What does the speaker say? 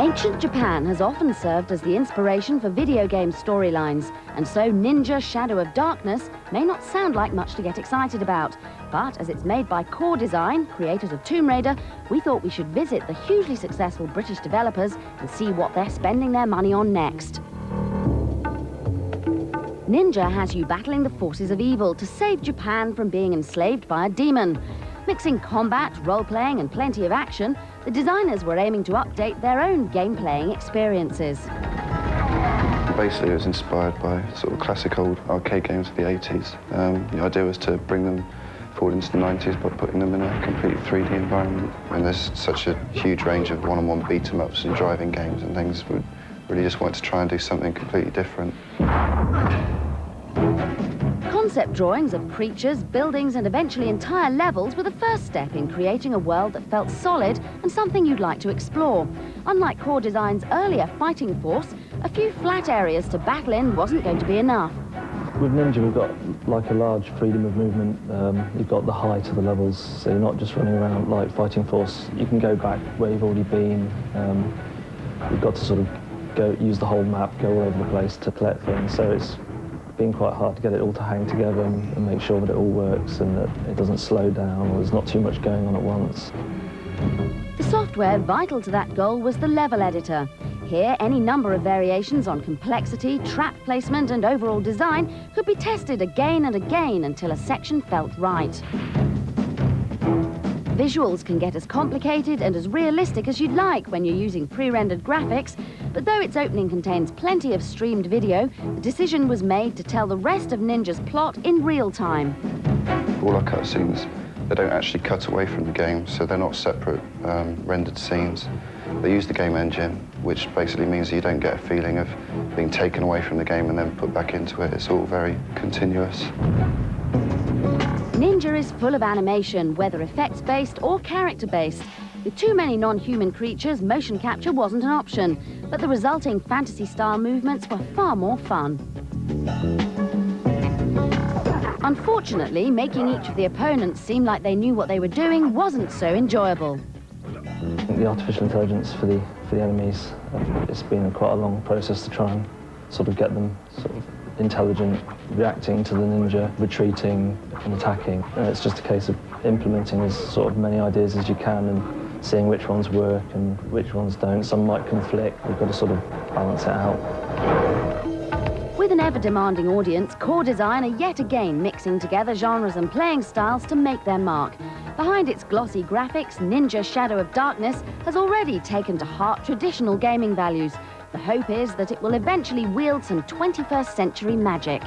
Ancient Japan has often served as the inspiration for video game storylines, and so Ninja Shadow of Darkness may not sound like much to get excited about. But as it's made by Core Design, creators of Tomb Raider, we thought we should visit the hugely successful British developers and see what they're spending their money on next. Ninja has you battling the forces of evil to save Japan from being enslaved by a demon. Mixing combat, role-playing and plenty of action, the designers were aiming to update their own game-playing experiences. Basically, it was inspired by sort of classic old arcade games of the 80s. The idea was to bring them forward into the 90s by putting them in a complete 3D environment. And there's such a huge range of one-on-one beat-em-ups and driving games and things. We really just wanted to try and do something completely different. Concept drawings of creatures, buildings and eventually entire levels were the first step in creating a world that felt solid and something you'd like to explore. Unlike Core Design's earlier fighting force, a few flat areas to battle in wasn't going to be enough. With Ninja, we've got like a large freedom of movement. You've got the height of the levels, so you're not just running around like Fighting Force. You can go back where you've already been. You've got to sort of use the whole map, go all over the place to collect things. So it's been quite hard to get it all to hang together and make sure that it all works and that it doesn't slow down or there's not too much going on at once. The software vital to that goal was the level editor. Here, any number of variations on complexity, trap placement and overall design could be tested again and again until a section felt right. Visuals can get as complicated and as realistic as you'd like when you're using pre-rendered graphics, but though its opening contains plenty of streamed video, the decision was made to tell the rest of Ninja's plot in real time. All our cutscenes, they don't actually cut away from the game, so they're not separate rendered scenes. They use the game engine, which basically means you don't get a feeling of being taken away from the game and then put back into it. It's all very continuous. Ninja is full of animation, whether effects-based or character-based. With too many non-human creatures, motion capture wasn't an option, but the resulting fantasy-style movements were far more fun. Unfortunately, making each of the opponents seem like they knew what they were doing wasn't so enjoyable. The artificial intelligence for the enemies, it's been quite a long process to try and sort of get them sort of intelligent, reacting to the ninja, retreating and attacking. And it's just a case of implementing as sort of many ideas as you can and seeing which ones work and which ones don't. Some might conflict. We've got to sort of balance it out. With an ever-demanding audience, Core Design are yet again mixing together genres and playing styles to make their mark. Behind its glossy graphics, Ninja Shadow of Darkness has already taken to heart traditional gaming values. The hope is that it will eventually wield some 21st century magic.